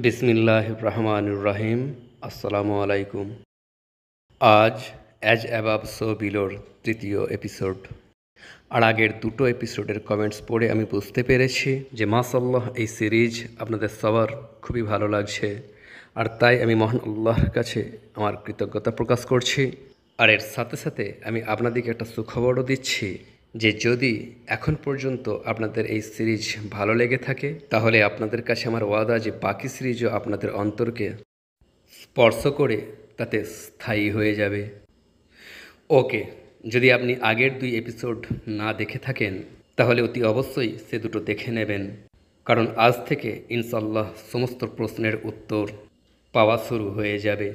বিসমিল্লাহির রহমানির রহিম। আসসালামু আলাইকুম। আজ অ্যাজ অ্যাবাভ সো বিলোর তৃতীয় এপিসোড। আর আগের দুটো এপিসোডের কমেন্টস পড়ে আমি বুঝতে পেরেছি যে মাশাআল্লাহ এই সিরিজ আপনাদের সবার খুবই ভালো লাগছে, আর তাই আমি মহান আল্লাহর কাছে আমার কৃতজ্ঞতা প্রকাশ করছি। আর এর সাথে সাথে আমি আপনাদেরকে একটা সুখবরও দিচ্ছি যে যদি এখন পর্যন্ত আপনাদের এই সিরিজ ভালো লেগে থাকে, তাহলে আপনাদের কাছে আমার ওয়াদা যে বাকি সিরিজও আপনাদের অন্তরকে স্পর্শ করে তাতে স্থায়ী হয়ে যাবে। ওকে, যদি আপনি আগের দুই এপিসোড না দেখে থাকেন তাহলে অতি অবশ্যই সে দুটো দেখে নেবেন, কারণ আজ থেকে ইনশাল্লাহ সমস্ত প্রশ্নের উত্তর পাওয়া শুরু হয়ে যাবে।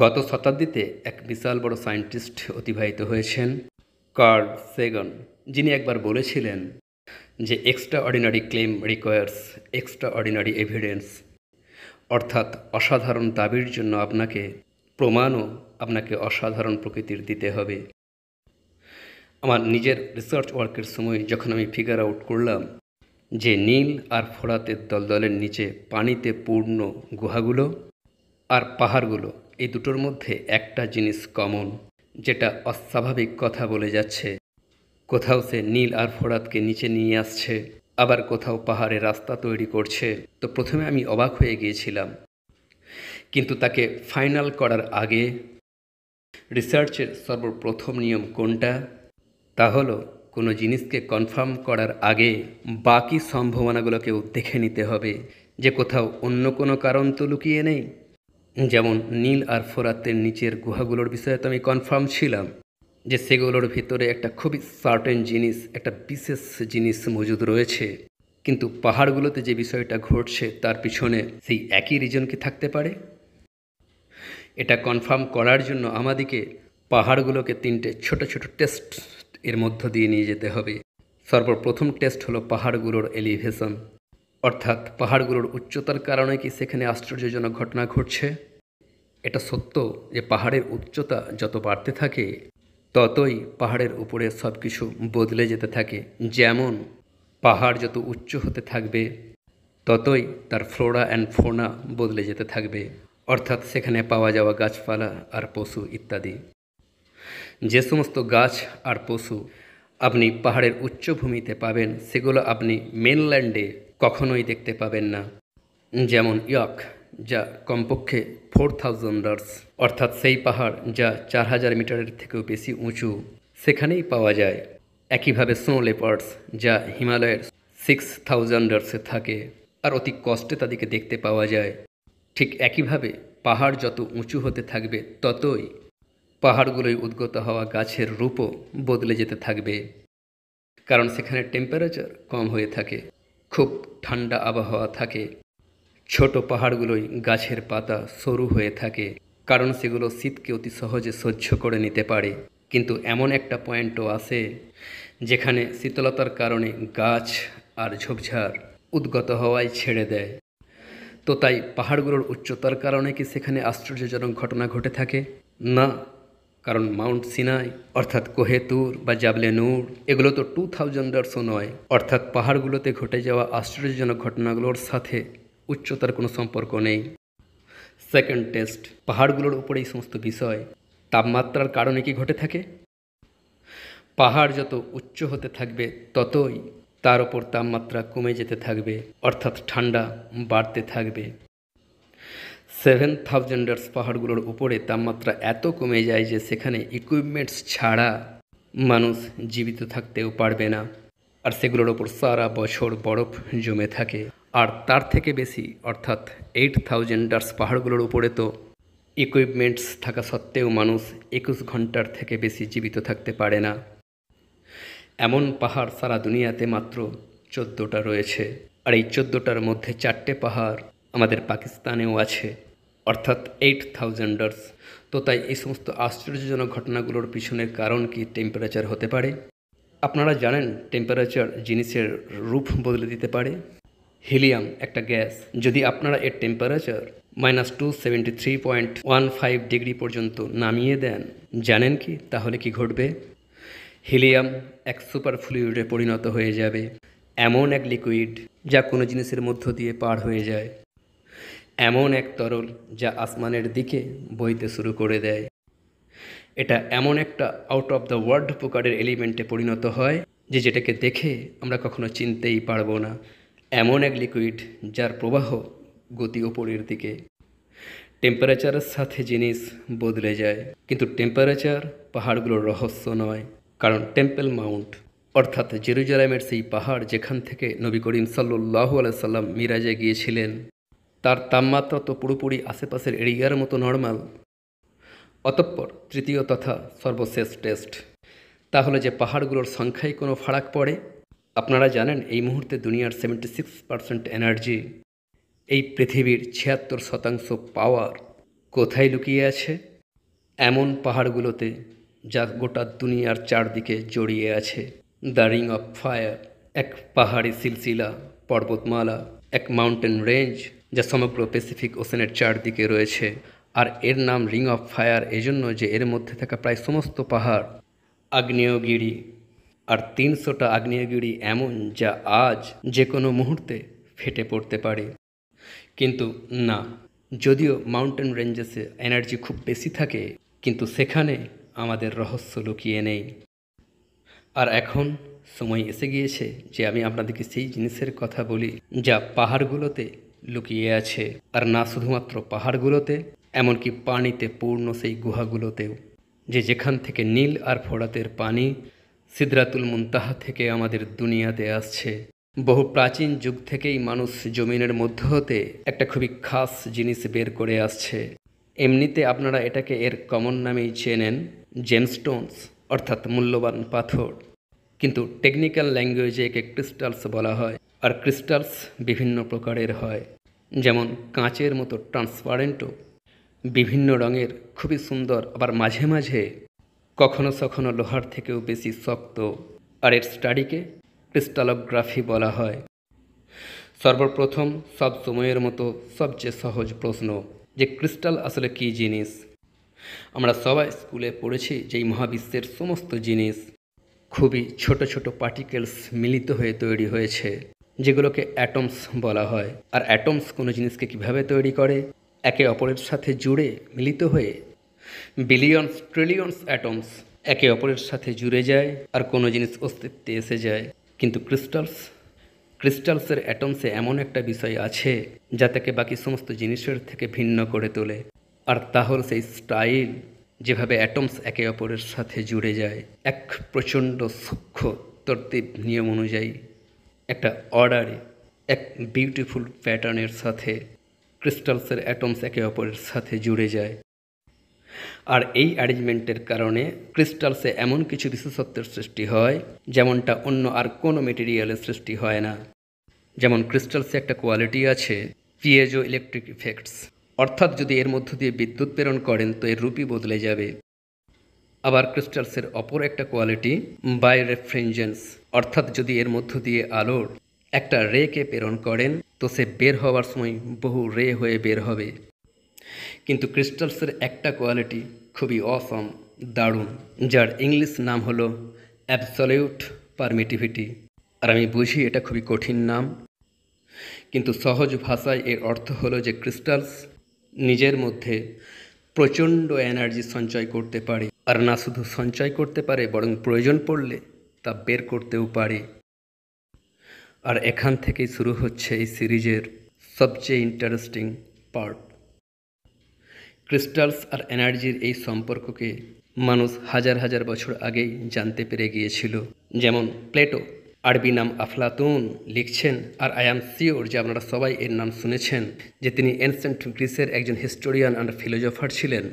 গত শতাব্দীতে এক বিশাল বড় সায়েন্টিস্ট অতিবাহিত হয়েছেন, কার্ল সেগান, যিনি একবার বলেছিলেন যে extra ordinary claim requires extra ordinary evidence, অর্থাৎ অসাধারণ দাবির জন্য প্রমাণও আপনাকে অসাধারণ প্রকৃতির দিতে হবে। আমার নিজের রিসার্চ ওয়ার্কের সময় যখন আমি ফিগার আউট করলাম যে নীল আর ফোরাতের দলদলের নিচে পানিতে পূর্ণ গুহাগুলো আর পাহাড়গুলো, এই দুটোর মধ্যে একটা জিনিস কমন, যেটা অস্বাভাবিক কথা বলে যাচ্ছে। কোথাও সে নীল আর ফোরাতকে নিচে নিয়ে আসছে, আবার কোথাও পাহাড়ে রাস্তা তৈরি করছে। তো প্রথমে আমি অবাক হয়ে গিয়েছিলাম, কিন্তু তাকে ফাইনাল করার আগে রিসার্চের সর্বপ্রথম নিয়ম কোনটা? তা হলো কোনো জিনিসকে কনফার্ম করার আগে বাকি সম্ভাবনাগুলোকেও দেখে নিতে হবে যে কোথাও অন্য কোনো কারণ তো লুকিয়ে নেই। যেমন নীল আর ফোরাতের নিচের গুহাগুলোর বিষয়ে তো আমি কনফার্ম ছিলাম যে সেগুলোর ভিতরে একটা খুবই সার্টেন জিনিস, একটা বিশেষ জিনিস মজুদ রয়েছে, কিন্তু পাহাড়গুলোতে যে বিষয়টা ঘটছে তার পিছনে সেই একই রিজন কি থাকতে পারে? এটা কনফার্ম করার জন্য আমাদেরকে পাহাড়গুলোকে তিনটে ছোট ছোট টেস্ট এর মধ্য দিয়ে নিয়ে যেতে হবে। সর্বপ্রথম টেস্ট হলো পাহাড়গুলোর এলিভেশন, অর্থাৎ পাহাড়গুলোর উচ্চতার কারণে কি সেখানে আশ্চর্যজনক ঘটনা ঘটছে। এটা সত্য যে পাহাড়ের উচ্চতা যত বাড়তে থাকে ততই পাহাড়ের উপরে সব কিছু বদলে যেতে থাকে। যেমন পাহাড় যত উচ্চ হতে থাকবে ততই তার ফ্লোরা অ্যান্ড ফোনা বদলে যেতে থাকবে, অর্থাৎ সেখানে পাওয়া যাওয়া গাছপালা আর পশু ইত্যাদি। যে সমস্ত গাছ আর পশু আপনি পাহাড়ের উচ্চভূমিতে পাবেন সেগুলো আপনি মেনল্যান্ডে কখনোই দেখতে পাবেন না। যেমন ইয়ক, যা কমপক্ষে 4000 অর্থাৎ সেই পাহাড় যা 4000 মিটারের থেকেও বেশি উঁচু, সেখানেই পাওয়া যায়। একইভাবে স্নো লেপার্ডস, যা হিমালয়ের 6000 থাকে আর অতি কষ্টে তাদেরকে দেখতে পাওয়া যায়। ঠিক একইভাবে পাহাড় যত উঁচু হতে থাকবে ততই পাহাড়গুলোয় উদ্গত হওয়া গাছের রূপও বদলে যেতে থাকবে, কারণ সেখানে টেম্পারেচার কম হয়ে থাকে, খুব ঠান্ডা আবহাওয়া থাকে। ছোট পাহাড়গুলোই গাছের পাতা সরু হয়ে থাকে, কারণ সেগুলো শীতকে অতি সহজে সহ্য করে নিতে পারে। কিন্তু এমন একটা পয়েন্টও আছে যেখানে শীতলতার কারণে গাছ আর ঝোপঝাড় উদ্গত হওয়ায় ছেড়ে দেয়। তো তাই পাহাড়গুলোর উচ্চতার কারণে কি সেখানে আশ্চর্যজনক ঘটনা ঘটে থাকে? না, কারণ মাউন্ট সিনাই অর্থাৎ কোহেতুর বা জাবলে নূর এগুলো তো 2000 নয়, অর্থাৎ পাহাড়গুলোতে ঘটে যাওয়া আশ্চর্যজনক ঘটনাগুলোর সাথে উচ্চতার কোনো সম্পর্ক নেই। সেকেন্ড টেস্ট, পাহাড়গুলোর উপরে এই সমস্ত বিষয় তাপমাত্রার কারণে কি ঘটে থাকে? পাহাড় যত উচ্চ হতে থাকবে ততই তার ওপর তাপমাত্রা কমে যেতে থাকবে, অর্থাৎ ঠান্ডা বাড়তে থাকবে। 7000 পাহাড়গুলোর উপরে তাপমাত্রা এত কমে যায় যে সেখানে ইকুইপমেন্টস ছাড়া মানুষ জীবিত থাকতেও পারবে না, আর সেগুলোর ওপর সারা বছর বরফ জমে থাকে। আর তার থেকে বেশি, অর্থাৎ 8000 পাহাড়গুলোর উপরে তো ইকুইপমেন্টস থাকা সত্ত্বেও মানুষ 21 ঘন্টার থেকে বেশি জীবিত থাকতে পারে না। এমন পাহাড় সারা দুনিয়াতে মাত্র 14টা রয়েছে, আর এই 14টার মধ্যে 4টে পাহাড় আমাদের পাকিস্তানেও আছে, অর্থাৎ 8000। তো তাই এই সমস্ত আশ্চর্যজনক ঘটনাগুলোর পিছনের কারণ কি টেম্পারেচার হতে পারে? আপনারা জানেন টেম্পারেচার জিনিসের রূপ বদলে দিতে পারে। হিলিয়াম একটা গ্যাস, যদি আপনারা এর টেম্পারেচার -273.15 ডিগ্রি পর্যন্ত নামিয়ে দেন, জানেন কি তাহলে কি ঘটবে? হিলিয়াম এক সুপার ফ্লুইডে পরিণত হয়ে যাবে, এমন এক লিকুইড যা কোনো জিনিসের মধ্য দিয়ে পার হয়ে যায়, এমন এক তরল যা আসমানের দিকে বইতে শুরু করে দেয়। এটা এমন একটা আউট অফ দ্য ওয়ার্ল্ড প্রকারের এলিমেন্টে পরিণত হয় যে যেটাকে দেখে আমরা কখনো চিনতেই পারবো না। এমন এক লিকুইড যার প্রবাহ গতি ওপরের দিকে। টেম্পারেচারের সাথে জিনিস বদলে যায়, কিন্তু টেম্পারেচার পাহাড়গুলোর রহস্য নয়। কারণ টেম্পল মাউন্ট অর্থাৎ জেরুজালেমের সেই পাহাড় যেখান থেকে নবী করিম সাল্লাল্লাহু আলাইহি সাল্লাম মিরাজে গিয়েছিলেন, তার তাপমাত্রা তো পুরোপুরি আশেপাশের এরিয়ার মতো নর্মাল। অতঃপর তৃতীয় তথা সর্বশেষ টেস্ট, তাহলে যে পাহাড়গুলোর সংখ্যায় কোনো ফারাক পড়ে। আপনারা জানেন এই মুহূর্তে দুনিয়ার 76% এনার্জি, এই পৃথিবীর 76% পাওয়ার কোথায় লুকিয়ে আছে? এমন পাহাড়গুলোতে যা গোটা দুনিয়ার চারদিকে জড়িয়ে আছে। দ্য রিং অফ ফায়ার, এক পাহাড়ি সিলসিলা পর্বতমালা, এক মাউন্টেন রেঞ্জ যা সমগ্র প্যাসিফিক ওশেনের চারদিকে রয়েছে। আর এর নাম রিং অফ ফায়ার এজন্য যে এর মধ্যে থাকা প্রায় সমস্ত পাহাড় আগ্নেয়গিরি। আর 300টা আগ্নেয়গিরি এমন যা আজ যে কোনো মুহূর্তে ফেটে পড়তে পারে। কিন্তু না, যদিও মাউন্টেন রেঞ্জেসে এনার্জি খুব বেশি থাকে, কিন্তু সেখানে আমাদের রহস্য লুকিয়ে নেই। আর এখন সময় এসে গিয়েছে যে আমি আপনাদেরকে সেই জিনিসের কথা বলি যা পাহাড়গুলোতে লুকিয়ে আছে। আর না শুধুমাত্র পাহাড়গুলোতে, এমনকি পানিতে পূর্ণ সেই গুহাগুলোতেও, যে যেখান থেকে নীল আর ফোরাতের পানি সিদরাতুল মুনতাহা থেকে আমাদের দুনিয়াতে আসছে। বহু প্রাচীন যুগ থেকেই মানুষ জমিনের মধ্য হতে একটা খুবই খাস জিনিস বের করে আসছে। এমনিতে আপনারা এটাকে এর কমন নামেই চেনেন, জেমস্টোনস অর্থাৎ মূল্যবান পাথর। কিন্তু টেকনিক্যাল ল্যাঙ্গুয়েজে একে ক্রিস্টালস বলা হয়। আর ক্রিস্টালস বিভিন্ন প্রকারের হয়, যেমন কাঁচের মতো ট্রান্সপারেন্টও, বিভিন্ন রঙের, খুবই সুন্দর, আবার মাঝে মাঝে কখনো সখনো লোহার থেকেও বেশি শক্ত। আর এর স্টাডিকে ক্রিস্টালোগ্রাফি বলা হয়। সর্বপ্রথম সব সময়ের মতো সবচেয়ে সহজ প্রশ্ন, যে ক্রিস্টাল আসলে কী জিনিস? আমরা সবাই স্কুলে পড়েছি যে এই মহাবিশ্বের সমস্ত জিনিস খুবই ছোট ছোট পার্টিকেলস মিলিত হয়ে তৈরি হয়েছে, যেগুলোকে অ্যাটমস বলা হয়। আর অ্যাটমস কোনো জিনিসকে কিভাবে তৈরি করে? একে অপরের সাথে জুড়ে মিলিত হয়ে বিলিয়নস ট্রিলিয়নস অ্যাটমস একে অপরের সাথে জুড়ে যায় আর কোনো জিনিস অস্তিত্বে এসে যায়। কিন্তু ক্রিস্টালসের অ্যাটমসে এমন একটা বিষয় আছে যা তাকে বাকি সমস্ত জিনিসের থেকে ভিন্ন করে তোলে। আর তা হল সেই স্টাইল, যেভাবে অ্যাটমস একে অপরের সাথে জুড়ে যায় এক প্রচণ্ড সূক্ষ্ম তরতিব নিয়ম অনুযায়ী, একটা অর্ডারে, এক বিউটিফুল প্যাটার্নের সাথে ক্রিস্টালসের অ্যাটমস একে অপরের সাথে জুড়ে যায়। আর এই অ্যারেঞ্জমেন্টের কারণে ক্রিস্টালসে এমন কিছু বিশেষত্বের সৃষ্টি হয় যেমনটা অন্য আর কোনো মেটেরিয়ালের সৃষ্টি হয় না। যেমন ক্রিস্টালসে একটা কোয়ালিটি আছে পিয়েজো ইলেকট্রিক ইফেক্টস, অর্থাৎ যদি এর মধ্য দিয়ে বিদ্যুৎ প্রেরণ করেন তো এর রূপই বদলে যাবে। আবার ক্রিস্টালসের অপর একটা কোয়ালিটি বাইরেফ্রিনজেন্স, অর্থাৎ যদি এর মধ্য দিয়ে আলোর একটা রেকে প্রেরণ করেন তো সে বের হওয়ার সময় বহু রে হয়ে বের হবে। কিন্তু ক্রিস্টালসের একটা কোয়ালিটি খুবই অসম, দারুণ, যার ইংলিশ নাম হলো অ্যাবসলিউট পারমিটিভিটি। আর আমি বুঝি এটা খুবই কঠিন নাম, কিন্তু সহজ ভাষায় এর অর্থ হলো যে ক্রিস্টালস নিজের মধ্যে প্রচণ্ড এনার্জি সঞ্চয় করতে পারে। আর না শুধু সঞ্চয় করতে পারে, বরং প্রয়োজন পড়লে তা বের করতেও পারে। আর এখান থেকেই শুরু হচ্ছে এই সিরিজের সবচেয়ে ইন্টারেস্টিং পার্ট। ক্রিস্টালস আর এনার্জির এই সম্পর্ককে মানুষ হাজার হাজার বছর আগেই জানতে পেরে গিয়েছিল। যেমন প্লেটো, আরবি নাম আফলাতুন, লিখছেন, আর আই অ্যাম শিওর যে আপনারা সবাই এর নাম শুনেছেন, যে তিনি এনসেন্ট গ্রিসের একজন হিস্টোরিয়ান অ্যান্ড ফিলোজফার ছিলেন।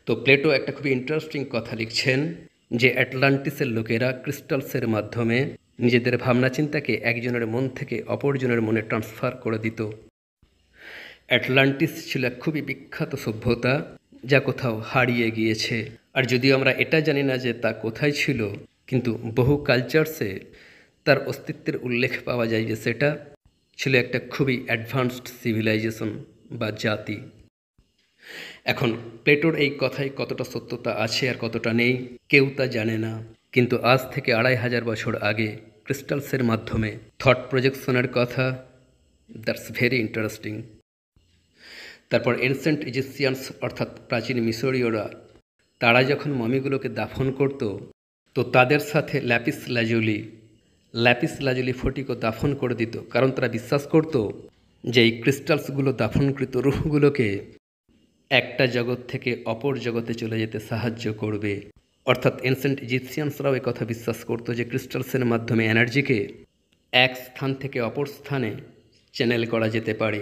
তো প্লেটো একটা খুবই ইন্টারেস্টিং কথা লিখছেন যে অ্যাটলান্টিসের লোকেরা ক্রিস্টালসের মাধ্যমে নিজেদের ভাবনা চিন্তাকে একজনের মন থেকে অপরজনের মনে ট্রান্সফার করে দিত। অ্যাটলান্টিস ছিল এক খুবই বিখ্যাত সভ্যতা যা কোথাও হারিয়ে গিয়েছে। আর যদিও আমরা এটা জানি না যে তা কোথায় ছিল, কিন্তু বহু কালচারসে তার অস্তিত্বের উল্লেখ পাওয়া যায় যে সেটা ছিল একটা খুবই অ্যাডভান্সড সিভিলাইজেশন বা জাতি। এখন প্লেটোর এই কথায় কতটা সত্যতা আছে আর কতটা নেই কেউ তা জানে না, কিন্তু আজ থেকে 2500 বছর আগে ক্রিস্টালসের মাধ্যমে থট প্রজেকশনের কথা। That's very interesting. তারপর এনসেন্ট ইজিপসিয়ানস অর্থাৎ প্রাচীন মিশরীয়রা তারা যখন মমিগুলোকে দাফন করত তো তাদের সাথে ল্যাপিস লাজুলি ফটিকও দাফন করে দিত, কারণ তারা বিশ্বাস করত যে এই ক্রিস্টালসগুলো দাফনকৃত রূহগুলোকে একটা জগৎ থেকে অপর জগতে চলে যেতে সাহায্য করবে। অর্থাৎ এনসেন্ট ইজিপসিয়ানসরাও কথা বিশ্বাস করত যে ক্রিস্টালসের মাধ্যমে এনার্জিকে এক স্থান থেকে অপর স্থানে চ্যানেল করা যেতে পারে।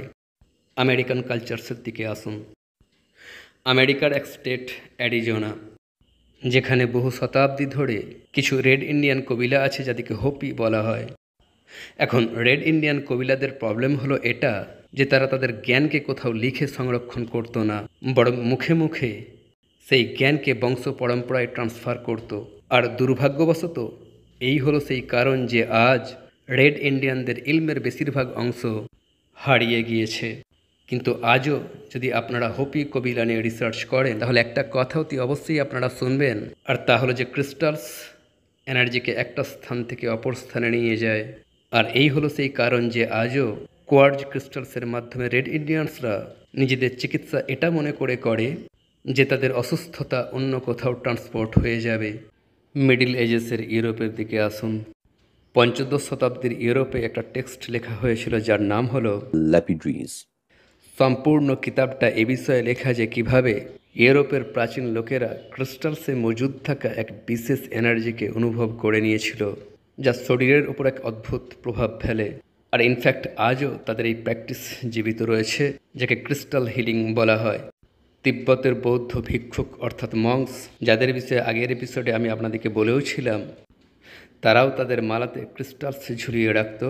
আমেরিকান কালচারসের দিকে আসুন। আমেরিকার এক স্টেট অ্যারিজোনা, যেখানে বহু শতাব্দী ধরে কিছু রেড ইন্ডিয়ান কবিলা আছে যাদেরকে হোপি বলা হয়। এখন রেড ইন্ডিয়ান কবিলাদের প্রবলেম হলো এটা যে তারা তাদের জ্ঞানকে কোথাও লিখে সংরক্ষণ করতো না, বরং মুখে মুখে সেই জ্ঞানকে বংশ পরম্পরায় ট্রান্সফার করত। আর দুর্ভাগ্যবশত এই হলো সেই কারণ যে আজ রেড ইন্ডিয়ানদের ইলমের বেশিরভাগ অংশ হারিয়ে গিয়েছে। কিন্তু আজও যদি আপনারা হোপি কবিলা নিয়ে রিসার্চ করেন তাহলে একটা কথা অতি অবশ্যই আপনারা শুনবেন, আর তা হলো যে ক্রিস্টালস এনার্জিকে একটা স্থান থেকে অপর স্থানে নিয়ে যায়। আর এই হলো সেই কারণ যে আজও কোয়ার্জ ক্রিস্টালসের মাধ্যমে রেড ইন্ডিয়ানসরা নিজেদের চিকিৎসা এটা মনে করে যে তাদের অসুস্থতা অন্য কোথাও ট্রান্সপোর্ট হয়ে যাবে। মিডিল এজেসের ইউরোপের দিকে আসুন। পঞ্চদশ শতাব্দীর ইউরোপে একটা টেক্সট লেখা হয়েছিল যার নাম হলো ল্যাপিড্রিজ। সম্পূর্ণ কিতাবটা এ বিষয়ে লেখা যে কিভাবে ইউরোপের প্রাচীন লোকেরা ক্রিস্টালসে মজুদ থাকা এক বিশেষ এনার্জিকে অনুভব করে নিয়েছিল, যা শরীরের উপর এক অদ্ভুত প্রভাব ফেলে। আর ইনফ্যাক্ট আজও তাদের এই প্র্যাকটিস জীবিত রয়েছে, যাকে ক্রিস্টাল হিলিং বলা হয়। তিব্বতের বৌদ্ধ ভিক্ষুক অর্থাৎ মংস, যাদের বিষয়ে আগের এপিসোডে আমি আপনাদেরকে বলেও ছিলাম, তারাও তাদের মালাতে ক্রিস্টালস ঝুলিয়ে রাখত,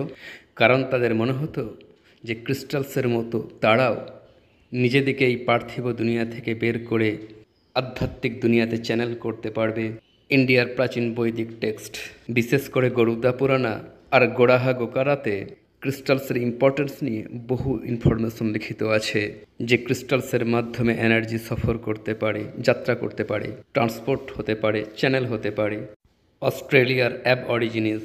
কারণ তাদের মনে হতো যে ক্রিস্টালসের মতো তারাও নিজেদেরকে এই পার্থিব দুনিয়া থেকে বের করে আধ্যাত্মিক দুনিয়াতে চ্যানেল করতে পারবে। ইন্ডিয়ার প্রাচীন বৈদিক টেক্সট, বিশেষ করে গরুদা পুরাণা আর গোড়াহা গোকারাতে ক্রিস্টালসের ইম্পর্টেন্স নিয়ে বহু ইনফরমেশন লিখিত আছে, যে ক্রিস্টালসের মাধ্যমে এনার্জি সফর করতে পারে, যাত্রা করতে পারে, ট্রান্সপোর্ট হতে পারে, চ্যানেল হতে পারে। অস্ট্রেলিয়ার অ্যাবঅরিজিনিস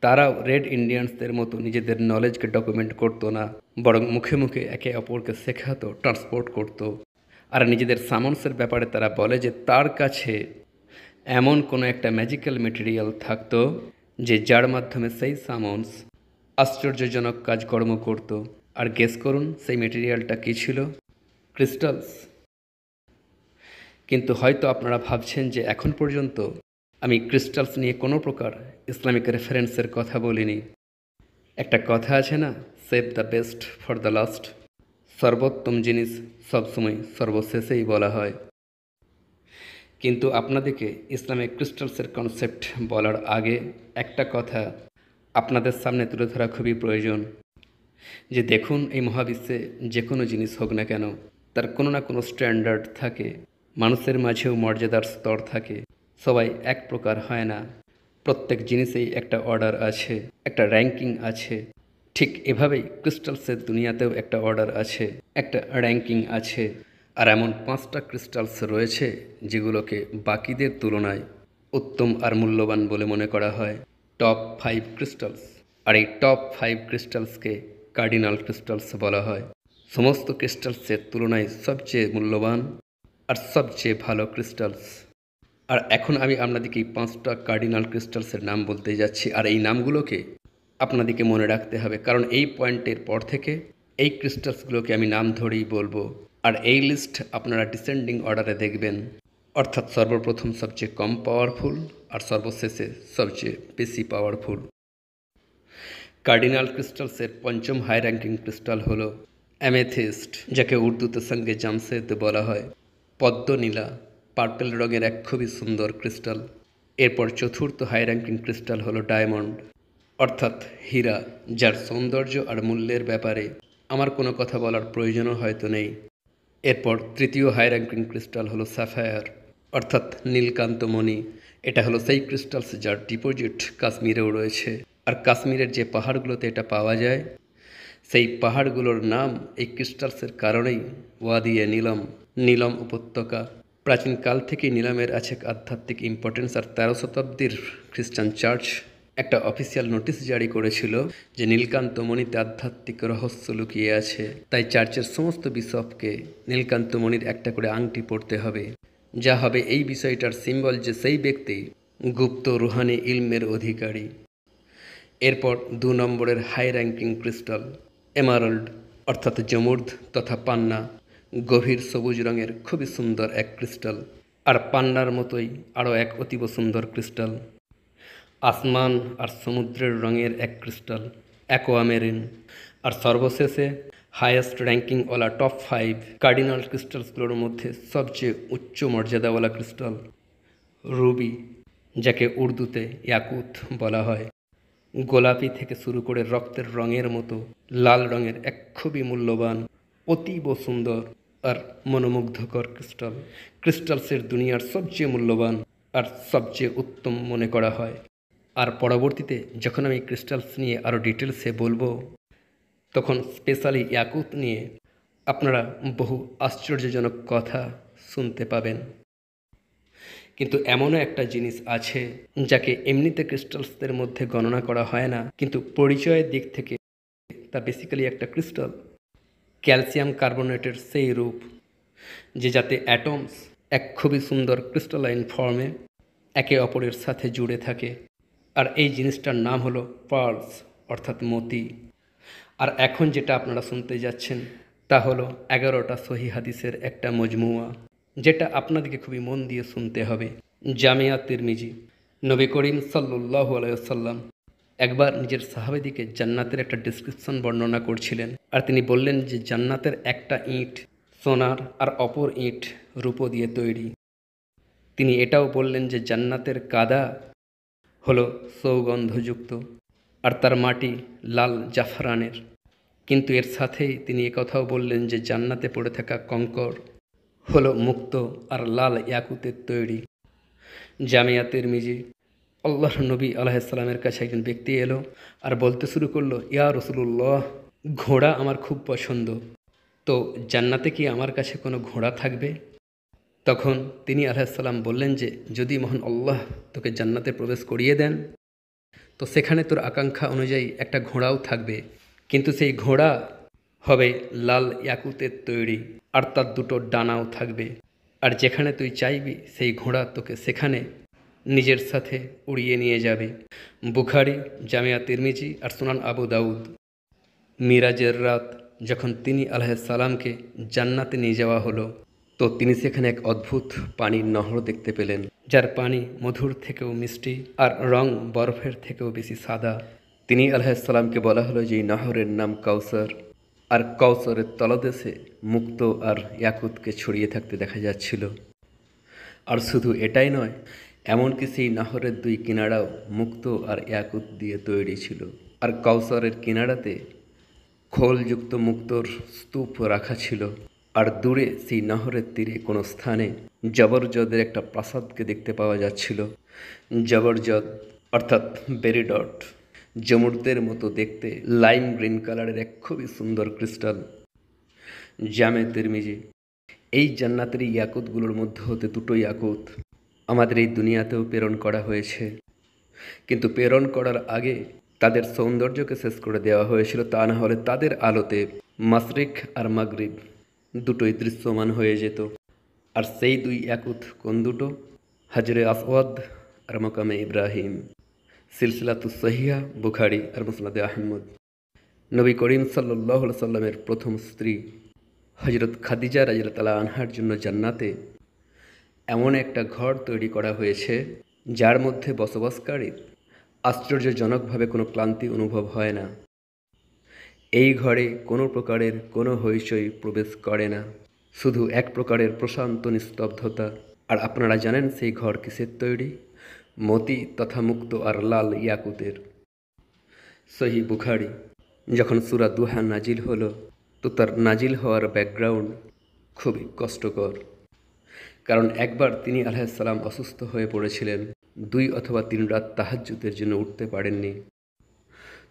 তারাও রেড ইন্ডিয়ানসদের মতো নিজেদের নলেজকে ডকুমেন্ট করতো না, বরং মুখে মুখে একে অপরকে শেখাতো, ট্রান্সপোর্ট করতো। আর নিজেদের সামন্সের ব্যাপারে তারা বলে যে তার কাছে এমন কোনো একটা ম্যাজিক্যাল মেটেরিয়াল থাকতো যে যার মাধ্যমে সেই সামন্স আশ্চর্যজনক কাজকর্ম করত। আর গেস করুন সেই মেটেরিয়ালটা কী ছিল? ক্রিস্টালস। কিন্তু হয়তো আপনারা ভাবছেন যে এখন পর্যন্ত আমি ক্রিস্টালস নিয়ে কোনো প্রকার ইসলামিক রেফারেন্সের কথা বলিনি। একটা কথা আছে না, save the best for the last. সর্বোত্তম জিনিস সবসময় সর্বশেষেই বলা হয়। কিন্তু আপনাদেরকে ইসলামিক ক্রিস্টালসের কনসেপ্ট বলার আগে একটা কথা আপনাদের সামনে তুলে ধরা খুবই প্রয়োজন, যে দেখুন এই মহাবিশ্বে যে কোনো জিনিস হোক না কেন তার কোনো না কোনো স্ট্যান্ডার্ড থাকে। মানুষের মাঝেও মর্যাদার স্তর থাকে, সবাই এক প্রকার হয় না। প্রত্যেক জিনিসেই একটা অর্ডার আছে, একটা র্যাঙ্কিং আছে। ঠিক এভাবেই ক্রিস্টালসের দুনিয়াতেও একটা অর্ডার আছে, একটা র্যাঙ্কিং আছে। আর এমন 5টা ক্রিস্টালস রয়েছে যেগুলোকে বাকিদের তুলনায় উত্তম আর মূল্যবান বলে মনে করা হয়। Top 5 crystals. আর এই টপ 5 ক্রিস্টালসকে কার্ডিনাল ক্রিস্টালস বলা হয়। সমস্ত ক্রিস্টালসের তুলনায় সবচেয়ে মূল্যবান আর সবচেয়ে ভালো ক্রিস্টালস। আর এখন আমি আপনাদেরকে এই 5টা কার্ডিনাল ক্রিস্টালসের নাম বলতে যাচ্ছি, আর এই নামগুলোকে আপনাদেরকে মনে রাখতে হবে, কারণ এই পয়েন্টের পর থেকে এই ক্রিস্টালসগুলোকে আমি নাম ধরেই বলবো। আর এই লিস্ট আপনারা ডিসেন্ডিং অর্ডারে দেখবেন, অর্থাৎ সর্বপ্রথম সবচেয়ে কম পাওয়ারফুল আর সর্বশেষে সবচেয়ে বেশি পাওয়ারফুল। কার্ডিনাল ক্রিস্টালসের 5ম হাই র্যাঙ্কিং ক্রিস্টাল হলো অ্যামেথিস্ট, যাকে উর্দুতে সঙ্গে জামশেদ বলা হয়। পদ্মনীলা পার্পেল রঙের এক খুবই সুন্দর ক্রিস্টাল। এরপর 4র্থ হাই র্যাঙ্কিং ক্রিস্টাল হলো ডায়মন্ড, অর্থাৎ হীরা, যার সৌন্দর্য আর মূল্যের ব্যাপারে আমার কোনো কথা বলার প্রয়োজনও হয়তো নেই। এরপর 3য় হাই র্যাঙ্কিং ক্রিস্টাল হলো স্যাফায়ার, অর্থাৎ নীলকান্তমণি। এটা হলো সেই ক্রিস্টালস যার ডিপোজিট কাশ্মীরেও রয়েছে। আর কাশ্মীরের যে পাহাড়গুলোতে এটা পাওয়া যায় সেই পাহাড়গুলোর নাম এই ক্রিস্টালসের কারণেই ওয়াদিয়ে নীলম, নীলম উপত্যকা। প্রাচীনকাল থেকেই নীলমের আছে এক আধ্যাত্মিক ইম্পর্টেন্স। আর 13 শতাব্দীর খ্রিস্টান চার্চ একটা অফিসিয়াল নোটিশ জারি করেছিল যে নীলকান্ত মণিতে আধ্যাত্মিক রহস্য লুকিয়ে আছে, তাই চার্চের সমস্ত বিশপকে নীলকান্ত মণির একটা করে আংটি পরতে হবে, যা হবে এই বিষয়টার সিম্বল যে সেই ব্যক্তি গুপ্ত রুহানি ইলমের অধিকারী। এরপর 2 নম্বরের হাই র্যাঙ্কিং ক্রিস্টাল এমারাল্ড অর্থাৎ জমুর্দ তথা পান্না, গভীর সবুজ রঙের খুবই সুন্দর এক ক্রিস্টাল। আর পান্নার মতোই আরও এক অতীব সুন্দর ক্রিস্টাল আসমান আর সমুদ্রের রঙের এক ক্রিস্টাল অ্যাকোয়ামেরিন। আর সর্বশেষে হাইয়েস্ট র্যাঙ্কিংওয়ালা টপ 5 কার্ডিনাল ক্রিস্টালসগুলোর মধ্যে সবচেয়ে উচ্চ মর্যাদাওয়ালা ক্রিস্টাল রুবি, যাকে উর্দুতে ইয়াকুত বলা হয়। গোলাপি থেকে শুরু করে রক্তের রঙের মতো লাল রঙের এক খুবই মূল্যবান, অতীব সুন্দর আর মনোমুগ্ধকর ক্রিস্টাল। ক্রিস্টালসের দুনিয়ার সবচেয়ে মূল্যবান আর সবচেয়ে উত্তম মনে করা হয়। আর পরবর্তীতে যখন আমি ক্রিস্টালস নিয়ে আরও ডিটেলসে বলবো, তখন স্পেশালি ইয়াকুত নিয়ে আপনারা বহু আশ্চর্যজনক কথা শুনতে পাবেন। কিন্তু এমনও একটা জিনিস আছে যাকে এমনিতে ক্রিস্টালসদের মধ্যে গণনা করা হয় না, কিন্তু পরিচয়ের দিক থেকে তা বেসিক্যালি একটা ক্রিস্টাল। ক্যালসিয়াম কার্বনেটের সেই রূপ যে যাতে অ্যাটমস এক খুবই সুন্দর ক্রিস্টালাইন ফর্মে একে অপরের সাথে জুড়ে থাকে। আর এই জিনিসটার নাম হলো পার্লস অর্থাৎ মতি। আর এখন যেটা আপনারা শুনতে যাচ্ছেন তা হলো 11টা সহি হাদিসের একটা মজমুয়া, যেটা আপনাদেরকে খুবই মন দিয়ে শুনতে হবে। জামিয়া তিরমিজি। নবী করিম সাল্লাল্লাহু আলাইহি ওয়াসাল্লাম একবার নিজের সাহাবেদিকে জান্নাতের একটা ডেসক্রিপশন বর্ণনা করছিলেন। আর তিনি বললেন যে জান্নাতের একটা ইঁট সোনার আর অপর ইঁট রূপো দিয়ে তৈরি। তিনি এটাও বললেন যে জান্নাতের কাদা হলো সৌগন্ধযুক্ত আর তার মাটি লাল জাফরানের। কিন্তু এর সাথেই তিনি একথাও বললেন যে জান্নাতে পড়ে থাকা কঙ্কর হলো মুক্ত আর লাল ইয়াকুতের তৈরি। জামিয়া তিরমিজি। আল্লাহর নবী আলাইহিসসালামের কাছে একজন ব্যক্তি এলো আর বলতে শুরু করলো, ইয়া রাসূলুল্লাহ, ঘোড়া আমার খুব পছন্দ, তো জান্নাতে কি আমার কাছে কোনো ঘোড়া থাকবে? তখন তিনি আলাইহিসসালাম বললেন যে যদি মহান আল্লাহ তোকে জান্নাতে প্রবেশ করিয়ে দেন তো সেখানে তোর আকাঙ্ক্ষা অনুযায়ী একটা ঘোড়াও থাকবে, কিন্তু সেই ঘোড়া হবে লাল ইয়াকুতের তৈরি আর তার 2টো ডানাও থাকবে। আর যেখানে তুই চাইবি সেই ঘোড়া তোকে সেখানে নিজের সাথে উড়িয়ে নিয়ে যাবে। বুখারী, জামিয়া তিরমিজি আর সুনান আবু দাউদ। মিরাজের রাত যখন তিনি আলাইহিসসালামকে জান্নাতে নিয়ে যাওয়া হলো, তো তিনি সেখানে এক অদ্ভুত পানির নহর দেখতে পেলেন, যার পানি মধুর থেকেও মিষ্টি আর রং বরফের থেকেও বেশি সাদা। তিনি আলাইহিসসালামকে বলা হলো যে এই নহরের নাম কাউসার, আর কাউসারের তলদেশে মুক্ত আর ইয়াকুতকে ছড়িয়ে থাকতে দেখা যাচ্ছিল। আর শুধু এটাই নয়, এমনকি সেই নহরের 2 কিনারাও মুক্ত আর ইয়াকুত দিয়ে তৈরি ছিল। আর কাউসারের কিনারাতে খোলযুক্ত মুক্তোর স্তূপ রাখা ছিল। আর দূরে সেই নহরের তীরে কোনো স্থানে জবরজদের একটা প্রাসাদকে দেখতে পাওয়া যাচ্ছিল। জবরজদ অর্থাৎ বেরিডট, জমুর্দের মতো দেখতে লাইম গ্রিন কালারের এক খুবই সুন্দর ক্রিস্টাল। জামে তিরমিজি। এই জান্নাতের ইয়াকুতগুলোর মধ্যে হতে 2টো ইয়াকুত আমাদের এই দুনিয়াতেও প্রেরণ করা হয়েছে, কিন্তু প্রেরণ করার আগে তাদের সৌন্দর্যকে শেষ করে দেওয়া হয়েছিল, তা না হলে তাদের আলোতে মাশরিক আর মাগরিব দুটোই দৃশ্যমান হয়ে যেত। আর সেই 2 ইয়াকুত কোন 2টো? হাজরে আসওয়াদ আর মাকামে ইব্রাহিম। সিলসিলাতুস সহিহা, বুখারী আর মুসনাদে আহমদ। নবী করিম সাল্লাল্লাহু আলাইহি সাল্লামের প্রথম স্ত্রী হযরত খাদিজা রাদিয়াল্লাহু আনহার জন্য জান্নাতে এমন একটা ঘর তৈরি করা হয়েছে যার মধ্যে বসবাসকারী আশ্চর্যজনকভাবে কোনো ক্লান্তি অনুভব হয় না। এই ঘরে কোনো প্রকারের কোনো হইচই প্রবেশ করে না, শুধু এক প্রকারের প্রশান্ত নিস্তব্ধতা। আর আপনারা জানেন সেই ঘর কিসের তৈরি? মতি তথা মুক্ত আর লাল ইয়াকুতের। সহি বুখারী। যখন সূরা দুহা নাজিল হলো, তো তার নাজিল হওয়ার ব্যাকগ্রাউন্ড খুবই কষ্টকর, কারণ একবার তিনি আলাইহিসসালাম অসুস্থ হয়ে পড়েছিলেন, 2 অথবা 3 রাত তাহাজ্জুদের জন্য উঠতে পারেননি।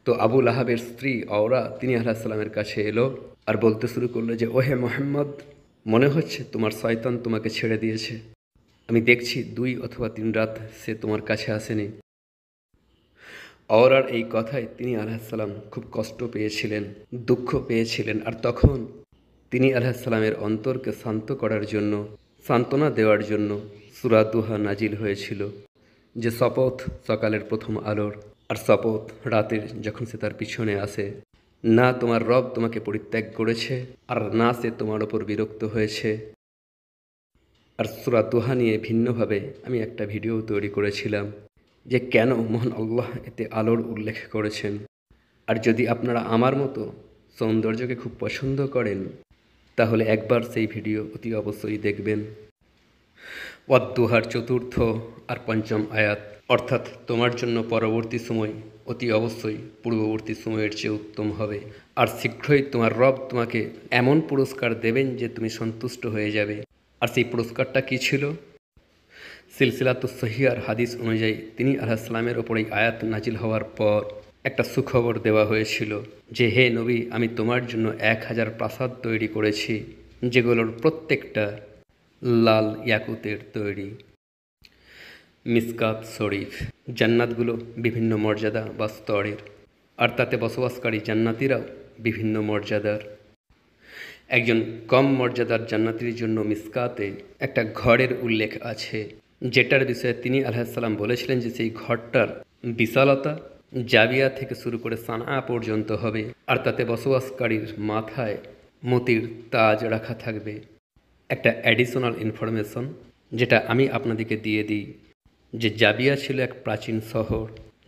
তো আবু লাহাবের স্ত্রী আওরা তিনি আলাইহিসসালামের কাছে এলো আর বলতে শুরু করলো যে ওহে মুহাম্মদ, মনে হচ্ছে তোমার শয়তান তোমাকে ছেড়ে দিয়েছে, আমি দেখছি 2 অথবা 3 রাত সে তোমার কাছে আসেনি। আর এই কথায় তিনি আলাইহিসসালাম খুব কষ্ট পেয়েছিলেন, দুঃখ পেয়েছিলেন। আর তখন তিনি আলাইহিসসালামের অন্তরকে শান্ত করার জন্য, সান্ত্বনা দেওয়ার জন্য সূরা দুহা নাজিল হয়েছিল, যে শপথ সকালের প্রথম আলোর, আর শপথ রাতের যখন সে তার পিছনে আসে। না তোমার রব তোমাকে পরিত্যাগ করেছে, আর না সে তোমার ওপর বিরক্ত হয়েছে। আর সূরা দুহা নিয়ে ভিন্নভাবে আমি একটা ভিডিও তৈরি করেছিলাম, যে কেন মহান আল্লাহ এতে আলোর উল্লেখ করেছেন। আর যদি আপনারা আমার মতো সৌন্দর্যকে খুব পছন্দ করেন, তাহলে একবার সেই ভিডিও অতি অবশ্যই দেখবেন। ওয়াদ-দুহার চতুর্থ আর পঞ্চম আয়াত, অর্থাৎ তোমার জন্য পরবর্তী সময় অতি অবশ্যই পূর্ববর্তী সময়ের চেয়ে উত্তম হবে। আর শীঘ্রই তোমার রব তোমাকে এমন পুরস্কার দেবেন যে তুমি সন্তুষ্ট হয়ে যাবে। আর সেই পুরস্কারটা কী ছিল? সিলসিলাতুস সহিহার হাদিস অনুযায়ী তিনি আলাইহিসসালামের ওপর এই আয়াত নাজিল হওয়ার পর একটা সুখবর দেওয়া হয়েছিল, যে হে নবী, আমি তোমার জন্য 1000 প্রাসাদ তৈরি করেছি, যেগুলোর প্রত্যেকটা লাল ইয়াকুতের তৈরি। মিসকাত শরীফ। জান্নাতগুলো বিভিন্ন মর্যাদা বা স্তরের, আর তাতে বসবাসকারী জান্নাতীরাও বিভিন্ন মর্যাদার। একজন কম মর্যাদার জান্নাতীর জন্য মিসকাতে একটা ঘরের উল্লেখ আছে, যেটার বিষয়ে তিনি আলাইহিসসালাম বলেছিলেন যে সেই ঘরটার বিশালতা জাবিয়া থেকে শুরু করে সানা পর্যন্ত হবে, আর তাতে বসবাসকারীর মাথায় মতির তাজ রাখা থাকবে। একটা অ্যাডিশনাল ইনফরমেশন যেটা আমি আপনাদেরকে দিয়ে দিই, যে জাবিয়া ছিল এক প্রাচীন শহর,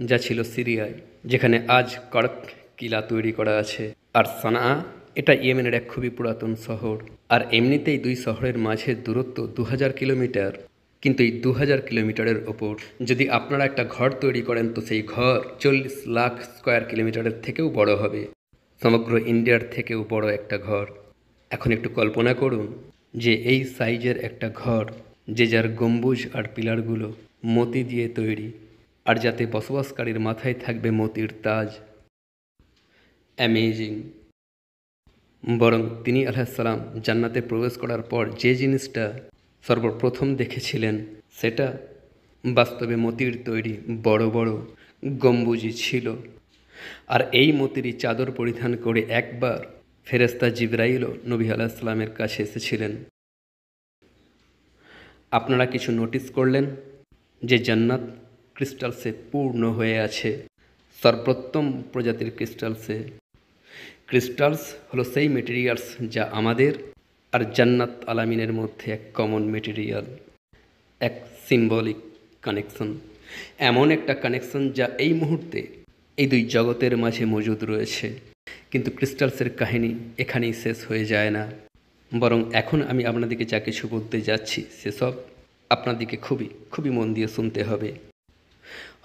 যা ছিল সিরিয়ায়, যেখানে আজ কড়ক কিলা তৈরি করা আছে। আর সানা, এটা ইয়েমেনের এক খুবই পুরাতন শহর। আর এমনিতেই দুই শহরের মাঝে দূরত্ব 2000 কিলোমিটার, কিন্তু এই 2000 কিলোমিটারের ওপর যদি আপনারা একটা ঘর তৈরি করেন, তো সেই ঘর 40 লাখ স্কোয়ার কিলোমিটারের থেকেও বড় হবে, সমগ্র ইন্ডিয়ার থেকেও বড় একটা ঘর। এখন একটু কল্পনা করুন যে এই সাইজের একটা ঘর, যে যার গম্বুজ আর পিলারগুলো মতি দিয়ে তৈরি, আর যাতে বসবাসকারীর মাথায় থাকবে মতির তাজ। অ্যামেজিং। বরং তিনি আলাইহিসসালাম জান্নাতে প্রবেশ করার পর যে জিনিসটা সর্বপ্রথম দেখেছিলেন, সেটা বাস্তবে মতির তৈরি বড় বড় গম্বুজই ছিল। আর এই মতিরই চাদর পরিধান করে একবার ফেরেশতা জিবরাইলও নবী আলাইহিসসালামের কাছে এসেছিলেন। আপনারা কিছু নোটিস করলেন যে জান্নাত ক্রিস্টালসে পূর্ণ হয়ে আছে, সর্বোত্তম প্রজাতির ক্রিস্টালসে। ক্রিস্টালস হলো সেই মেটেরিয়ালস যা আমাদের আর জান্নাত আলামিনের মধ্যে এক কমন মেটেরিয়াল, এক সিম্বলিক কানেকশন, এমন একটা কানেকশন যা এই মুহূর্তে এই দুই জগতের মাঝে মজুদ রয়েছে। কিন্তু ক্রিস্টালসের কাহিনী এখানেই শেষ হয়ে যায় না, বরং এখন আমি আপনাদেরকে যা কিছু বলতে যাচ্ছি সেসব আপনাদেরকে খুবই খুবই মন দিয়ে শুনতে হবে।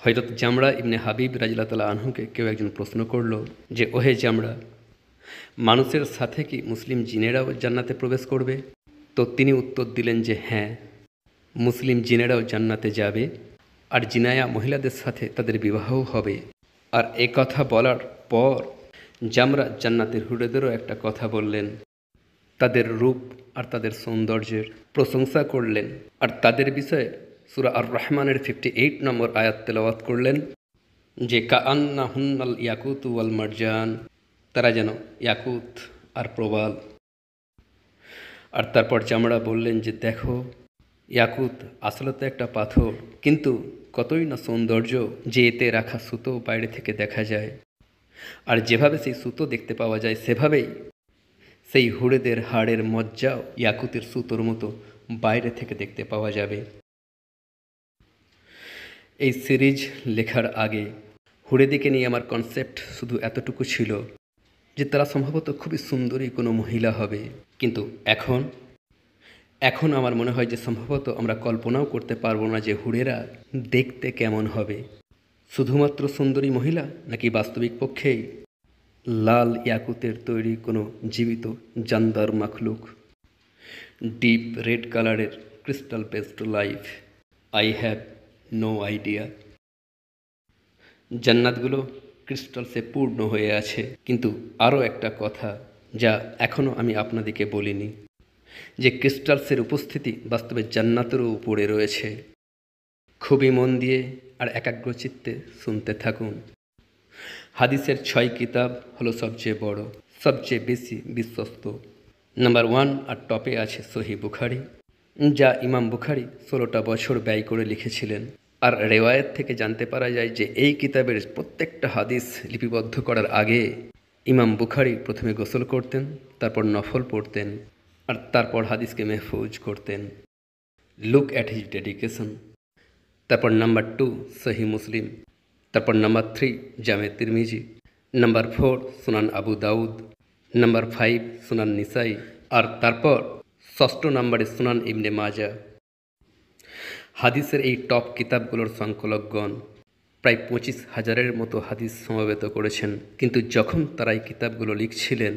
হযরত জামরা ইবনে হাবিব রাদিয়াল্লাহু তাআলা আনহুকে কেউ একজন প্রশ্ন করল যে, ওহে জামরা, মানুষের সাথে কি মুসলিম জিনেরাও জান্নাতে প্রবেশ করবে? তো তিনি উত্তর দিলেন যে হ্যাঁ, মুসলিম জিনেরাও জান্নাতে যাবে, আর জিনায়া মহিলাদের সাথে তাদের বিবাহও হবে। আর এ কথা বলার পর জামরা জান্নাতের হুরেদেরও একটা কথা বললেন, তাদের রূপ আর তাদের সৌন্দর্যের প্রশংসা করলেন, আর তাদের বিষয়ে সূরা আর রহমানের 58 নম্বর আয়াত তেলাওয়াত করলেন, যে কাআন্নাহুন্নাল ইয়াকুতু ওয়াল মারজান, তারা যেন ইয়াকুত আর প্রবাল। আর তারপর জামরা বললেন যে দেখো, ইয়াকুত আসলে তো একটা পাথর, কিন্তু কতই না সৌন্দর্য যে এতে রাখা সুতো বাইরে থেকে দেখা যায়। আর যেভাবে সেই সুতো দেখতে পাওয়া যায়, সেভাবেই সেই হুরেদের হাড়ের মজ্জাও ইয়াকুতের সুতোর মতো বাইরে থেকে দেখতে পাওয়া যাবে। এই সিরিজ লেখার আগে হুরেদিকে নিয়ে আমার কনসেপ্ট শুধু এতটুকু ছিল যে তারা সম্ভবত খুবই সুন্দরী কোনো মহিলা হবে, কিন্তু এখন আমার মনে হয় যে সম্ভবত আমরা কল্পনাও করতে পারবো না যে হুরেরা দেখতে কেমন হবে। শুধুমাত্র সুন্দরী মহিলা, নাকি বাস্তবিক পক্ষেই লাল ইয়াকুতের তৈরি কোনো জীবিত জানদার মাখলুক, ডিপ রেড কালারের crystal based life? I have no idea. জান্নাতগুলো ক্রিস্টালসে পূর্ণ হয়ে আছে, কিন্তু আরও একটা কথা যা এখনও আমি আপনাদেরকে বলিনি, যে ক্রিস্টালসের উপস্থিতি বাস্তবে জান্নাতেরও উপরে রয়েছে। খুবই মন দিয়ে আর একাগ্রচিত্তে শুনতে থাকুন। হাদিসের 6 কিতাব হলো সবচেয়ে বড়, সবচেয়ে বেশি বিশ্বস্ত। নাম্বার 1 আর টপে আছে সহিহ বুখারী, যা ইমাম বুখারী 16টা বছর ব্যয় করে লিখেছিলেন। আর রেওয়ায়েত থেকে জানতে পারা যায় যে এই কিতাবের প্রত্যেকটা হাদিস লিপিবদ্ধ করার আগে ইমাম বুখারী প্রথমে গোসল করতেন, তারপর নফল পড়তেন, আর তারপর হাদিসকে মেহফুজ করতেন। Look at his dedication. তারপর নাম্বার 2 সহিহ মুসলিম, তারপর নাম্বার 3 জামে তিরমিজি, নাম্বার 4 সুনান আবু দাউদ, নাম্বার 5 সুনান নিসাই, আর তারপর ষষ্ঠ নম্বরে সুনান ইবনে মাজা। হাদিসের এই টপ কিতাবগুলোর সংকলকগণ প্রায় 25,000-এর মতো হাদিস সমবেত করেছেন। কিন্তু যখন তারা এই কিতাবগুলো লিখছিলেন,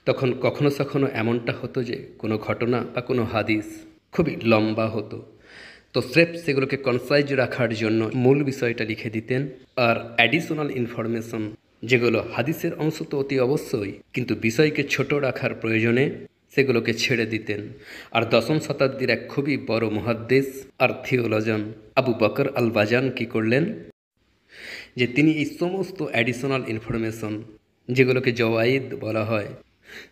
তখন কখনো কখনো এমনটা হতো যে কোনো ঘটনা বা কোনো হাদিস খুবই লম্বা হতো। তো স্রেফ সেগুলোকে কনসাইজ রাখার জন্য মূল বিষয়টা লিখে দিতেন, আর অ্যাডিশনাল ইনফরমেশন যেগুলো হাদিসের অংশ তো অতি অবশ্যই, কিন্তু বিষয়কে ছোট রাখার প্রয়োজনে সেগুলোকে ছেড়ে দিতেন। আর 10ম শতাব্দীর এক খুবই বড় মুহাদ্দিস আর থিওলজিয়ান আবু বকর আল বাজান কী করলেন, যে তিনি এই সমস্ত অ্যাডিশনাল ইনফরমেশন যেগুলোকে জওয়াইদ বলা হয়,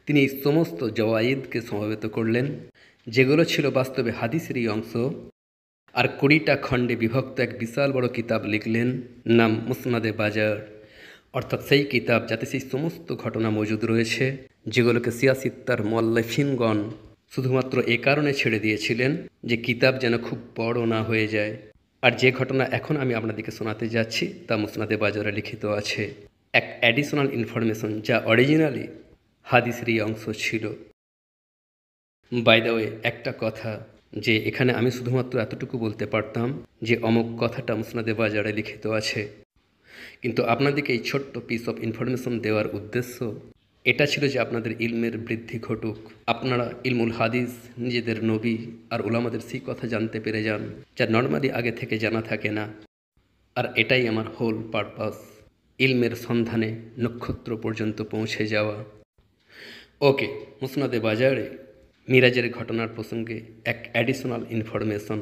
তিনি এই সমস্ত জওয়াইদকে সমবেত করলেন, যেগুলো ছিল বাস্তবে হাদিসেরই অংশ, আর 20টা খণ্ডে বিভক্ত এক বিশাল বড় কিতাব লিখলেন, নাম মুসনাদে বাজার। অর্থাৎ সেই কিতাব যাতে সেই সমস্ত ঘটনা মজুদ রয়েছে যেগুলোকে সিয়াসিত্তার মুআল্লিফিনগণ শুধুমাত্র এ কারণে ছেড়ে দিয়েছিলেন যে কিতাব যেন খুব বড় না হয়ে যায়। আর যে ঘটনা এখন আমি আপনাদেরকে শোনাতে যাচ্ছি তা মুসনাদে বাজারে লিখিত আছে, এক অ্যাডিশনাল ইনফরমেশন যা অরিজিনালি হাদিসেরই অংশ ছিল। বাই দ্য ওয়ে, একটা কথা, যে এখানে আমি শুধুমাত্র এতটুকু বলতে পারতাম যে অমুক কথাটা মুসনাদে বাজারে লিখিত আছে, কিন্তু আপনাদেরকে এই ছোট্ট পিস অফ ইনফরমেশন দেওয়ার উদ্দেশ্য এটা ছিল যে আপনাদের ইলমের বৃদ্ধি ঘটুক, আপনারা ইলমুল হাদিস, নিজেদের নবী আর উলামাদের সেই কথা জানতে পেরে যান যা নর্মালি আগে থেকে জানা থাকে না। আর এটাই আমার হোল পারপাস, ইলমের সন্ধানে নক্ষত্র পর্যন্ত পৌঁছে যাওয়া। ওকে, মুসনাদে বাজারে মিরাজের ঘটনার প্রসঙ্গে এক অ্যাডিশনাল ইনফরমেশন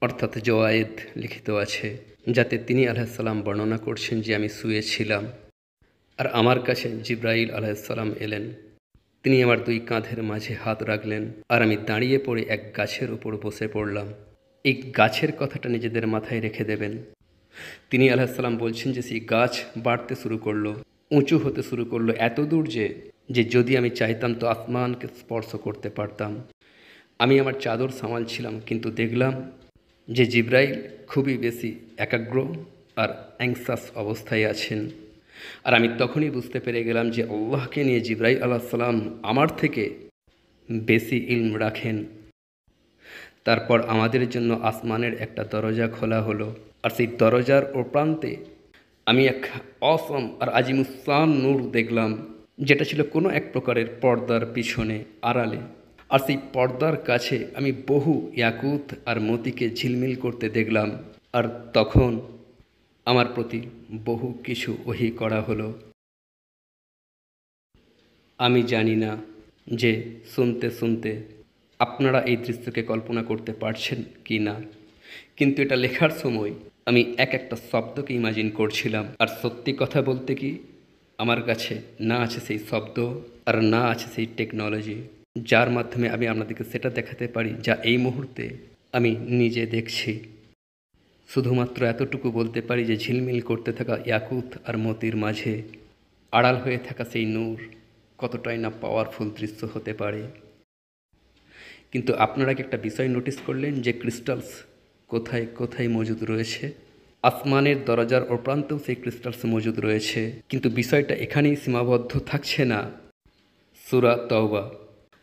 অর্থাৎ জওয়ায়েদ লিখিত আছে, যাতে তিনি আলাইহিসসালাম বর্ণনা করছেন যে আমি শুয়েছিলাম আর আমার কাছে জিবরাইল আলাইহিসসালাম এলেন। তিনি আমার 2 কাঁধের মাঝে হাত রাখলেন আর আমি দাঁড়িয়ে পড়ে এক গাছের উপর বসে পড়লাম। এই গাছের কথাটা নিজেদের মাথায় রেখে দেবেন। তিনি আলাইহিসসালাম বলছেন যে সেই গাছ বাড়তে শুরু করলো, উঁচু হতে শুরু করলো, এত দূর যে যদি আমি চাইতাম তো আসমানকে স্পর্শ করতে পারতাম। আমি আমার চাদর সামালছিলাম, কিন্তু দেখলাম যে জিবরাইল খুবই বেশি একাগ্র আর অ্যাংসাস অবস্থায় আছেন। আর আমি তখনই বুঝতে পেরে গেলাম যে আল্লাহকে নিয়ে জিবরাইল আলাইহিস সালাম আমার থেকে বেশি ইলম রাখেন। তারপর আমাদের জন্য আসমানের একটা দরজা খোলা হলো, আর সেই দরজার ও প্রান্তে আমি এক অসম আর আজিমুসান নূর দেখলাম, যেটা ছিল কোনো এক প্রকারের পর্দার পিছনে আড়ালে। আর সেই পর্দার কাছে আমি বহু ইয়াকুত আর মতিকে ঝিলমিল করতে দেখলাম। আর তখন আমার প্রতি বহু কিছু ওহী করা হলো। আমি জানি না যে শুনতে শুনতে আপনারা এই দৃশ্যকে কল্পনা করতে পারছেন কি না, কিন্তু এটা লেখার সময় আমি একটা শব্দকে ইমাজিন করছিলাম। আর সত্যি কথা বলতে কি, আমার কাছে না আছে সেই শব্দ আর না আছে সেই টেকনোলজি যার মাধ্যমে আমি আপনাদেরকে সেটা দেখাতে পারি যা এই মুহূর্তে আমি নিজে দেখছি। শুধুমাত্র এতটুকু বলতে পারি যে ঝিলমিল করতে থাকা ইয়াকুত আর মতির মাঝে আড়াল হয়ে থাকা সেই নূর কতটাই না পাওয়ারফুল দৃশ্য হতে পারে। কিন্তু আপনারা কি একটা বিষয় নোটিস করলেন যে ক্রিস্টালস কোথায় কোথায় মজুদ রয়েছে? আসমানের দরজার ও প্রান্তেও সেই ক্রিস্টালস মজুদ রয়েছে। কিন্তু বিষয়টা এখানেই সীমাবদ্ধ থাকছে না। সূরা তাওবা,